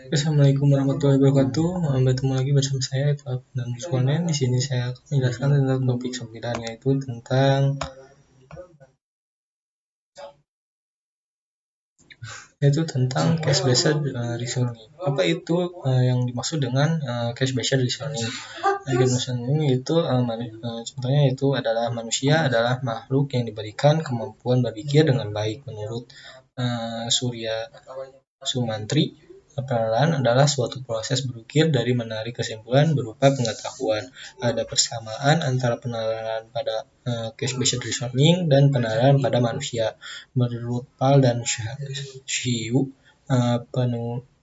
Assalamualaikum warahmatullahi wabarakatuh. Bertemu lagi bersama saya Pak dan Sukonen. Di sini saya akan menjelaskan tentang topik 9, yaitu tentang cash based reasoning. Apa itu yang dimaksud dengan cash based reasoning? Cash based reasoning itu contohnya itu adalah manusia adalah makhluk yang diberikan kemampuan berpikir dengan baik menurut Surya Sumantri. Peneralan adalah suatu proses berpikir dari menarik kesimpulan berupa pengetahuan. Ada persamaan antara peneralan pada cash based reasoning dan peneralan pada manusia. Menurut Paul dan Xiu,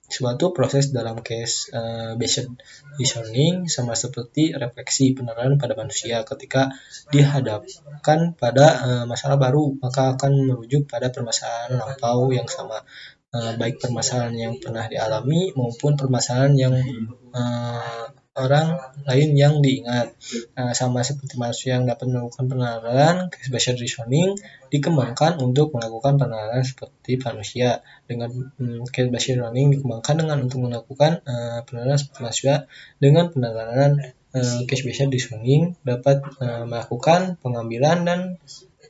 suatu proses dalam cash based reasoning sama seperti refleksi peneralan pada manusia. Ketika dihadapkan pada masalah baru, maka akan merujuk pada permasalahan lampau yang sama. Baik permasalahan yang pernah dialami maupun permasalahan yang orang lain yang diingat. Sama seperti manusia yang dapat melakukan peneralan, cash based reasoning dikembangkan untuk melakukan peneralan seperti manusia. Dengan cash based reasoning dikembangkan dengan untuk melakukan peneralan seperti manusia. Dengan peneralan cash based reasoning dapat melakukan pengambilan dan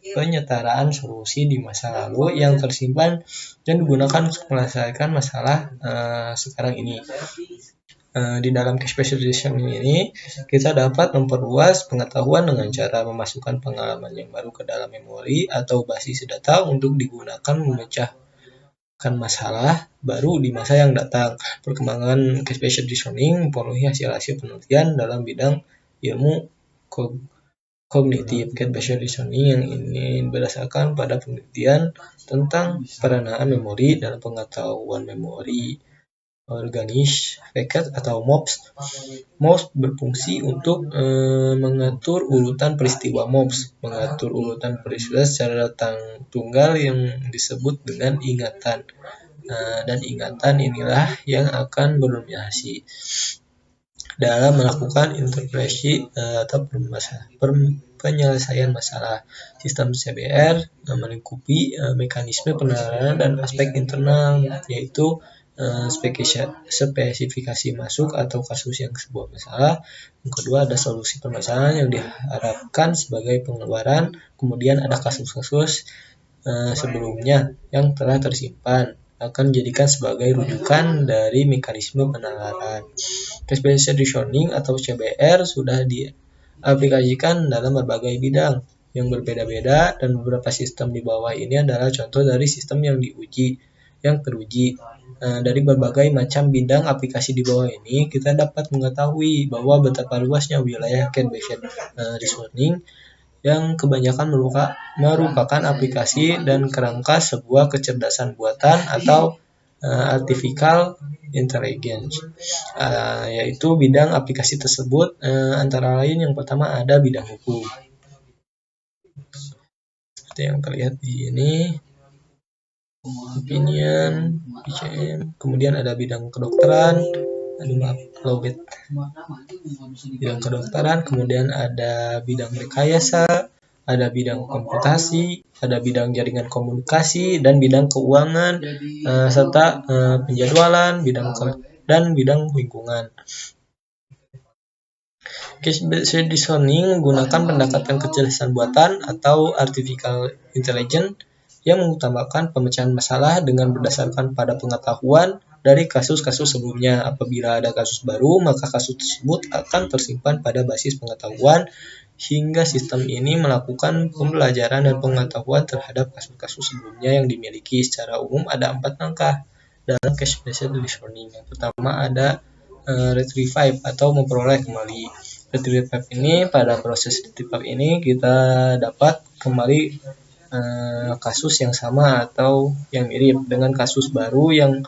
penyetaraan solusi di masa lalu yang tersimpan dan digunakan untuk menyelesaikan masalah sekarang ini. Di dalam cash based reasoning ini kita dapat memperluas pengetahuan dengan cara memasukkan pengalaman yang baru ke dalam memori atau basis data untuk digunakan memecahkan masalah baru di masa yang datang. Perkembangan cash based reasoning mempengaruhi hasil-hasil penelitian dalam bidang ilmu kognitif. Cash based reasoning yang ini berdasarkan pada penelitian tentang peranaan memori dalam pengetahuan memori organis, FACET atau MOPS. MOPS berfungsi untuk mengatur urutan peristiwa. MOPS mengatur urutan peristiwa secara tunggal yang disebut dengan ingatan. Dan ingatan inilah yang akan berdominasi dalam melakukan interpretasi atau penyelesaian masalah. Sistem CBR melingkupi mekanisme peneralan dan aspek internal, yaitu spesifikasi masuk atau kasus yang sebuah masalah. Yang kedua ada solusi permasalahan yang diharapkan sebagai pengeluaran. Kemudian ada kasus-kasus sebelumnya yang telah tersimpan akan dijadikan sebagai rujukan dari mekanisme penalaran. Cash based reasoning atau CBR sudah diaplikasikan dalam berbagai bidang yang berbeda-beda, dan beberapa sistem di bawah ini adalah contoh dari sistem yang teruji. Dari berbagai macam bidang aplikasi di bawah ini, kita dapat mengetahui bahwa betapa luasnya wilayah cash based reasoning yang kebanyakan merupakan aplikasi dan kerangka sebuah kecerdasan buatan atau artificial intelligence, yaitu bidang aplikasi tersebut antara lain yang pertama ada bidang hukum seperti yang terlihat di ini, opinion, PCM, kemudian ada bidang kedokteran, bidang kedokteran, kemudian ada bidang rekayasa, ada bidang komputasi, ada bidang jaringan komunikasi, dan bidang keuangan, serta penjadwalan, dan bidang lingkungan. Cash based reasoning menggunakan pendekatan kecerdasan buatan atau artificial intelligence yang mengutamakan pemecahan masalah dengan berdasarkan pada pengetahuan dari kasus-kasus sebelumnya. Apabila ada kasus baru, maka kasus tersebut akan tersimpan pada basis pengetahuan hingga sistem ini melakukan pembelajaran dan pengetahuan terhadap kasus-kasus sebelumnya yang dimiliki. Secara umum ada 4 langkah dalam cash based reasoning. Yang pertama ada retrieve atau memperoleh kembali. Retrieve ini, pada proses retrieve ini kita dapat kembali kasus yang sama atau yang mirip dengan kasus baru yang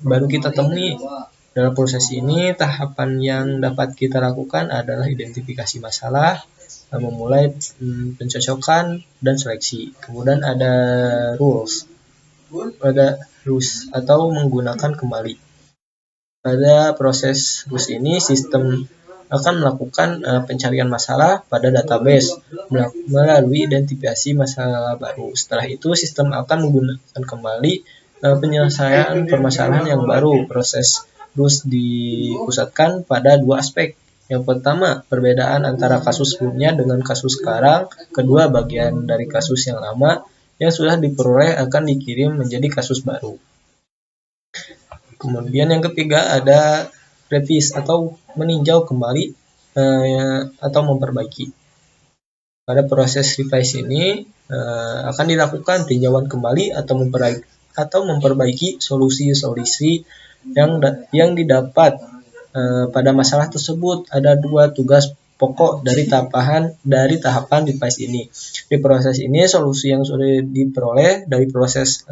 baru kita temui. Dalam proses ini, tahapan yang dapat kita lakukan adalah identifikasi masalah, memulai pencocokan dan seleksi. Kemudian ada rules atau menggunakan kembali. Pada proses rules ini, sistem akan melakukan pencarian masalah pada database melalui identifikasi masalah baru. Setelah itu, sistem akan menggunakan kembali penyelesaian permasalahan yang baru. Proses terus dipusatkan pada dua aspek. Yang pertama, perbedaan antara kasus sebelumnya dengan kasus sekarang. Kedua, bagian dari kasus yang lama yang sudah diperoleh akan dikirim menjadi kasus baru. Kemudian yang ketiga ada revise atau meninjau kembali atau memperbaiki. Pada proses revise ini akan dilakukan tinjauan kembali atau memperbaiki solusi-solusi yang didapat pada masalah tersebut. Ada dua tugas pokok dari tahapan revise ini. Di proses ini solusi yang sudah diperoleh dari proses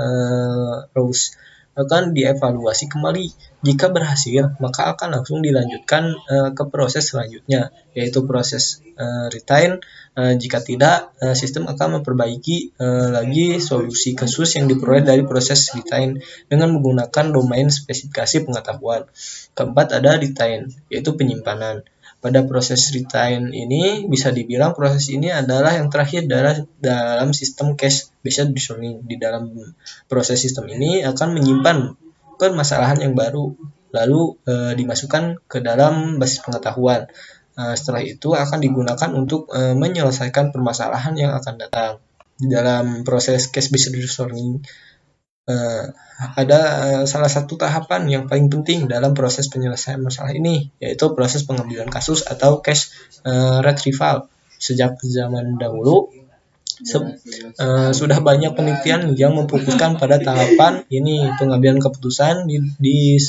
rules akan dievaluasi kembali. Jika berhasil, maka akan langsung dilanjutkan ke proses selanjutnya, yaitu proses retain. Jika tidak, sistem akan memperbaiki lagi solusi kasus yang diperoleh dari proses retain dengan menggunakan domain spesifikasi pengetahuan. Keempat ada retain, yaitu penyimpanan. Pada proses retain ini bisa dibilang proses ini adalah yang terakhir dalam sistem cache-based reasoning. Di dalam proses sistem ini akan menyimpan permasalahan yang baru, lalu dimasukkan ke dalam basis pengetahuan. Setelah itu akan digunakan untuk menyelesaikan permasalahan yang akan datang. Di dalam proses cache-based reasoning ada salah satu tahapan yang paling penting dalam proses penyelesaian masalah ini, yaitu proses pengambilan kasus atau cache retrieval. Sejak zaman dahulu sudah banyak penelitian yang memfokuskan pada tahapan ini, pengambilan keputusan di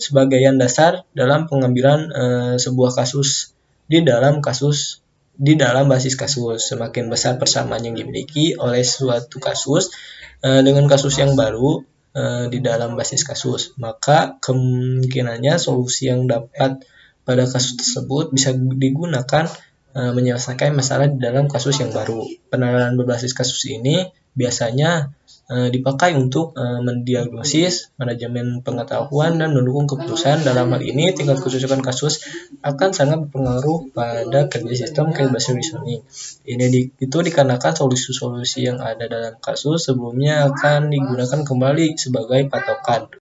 sebagian dasar dalam pengambilan sebuah kasus di dalam basis kasus. Semakin besar persamaan yang dimiliki oleh suatu kasus dengan kasus yang baru di dalam basis kasus, maka kemungkinannya solusi yang dapat pada kasus tersebut bisa digunakan menyelesaikan masalah di dalam kasus yang baru. Penanganan berbasis kasus ini biasanya dipakai untuk mendiagnosis, manajemen pengetahuan, dan mendukung keputusan. Dalam hal ini, tingkat kecocokan kasus akan sangat berpengaruh pada kerja sistem cache-based reasoning. Itu dikarenakan solusi-solusi yang ada dalam kasus sebelumnya akan digunakan kembali sebagai patokan.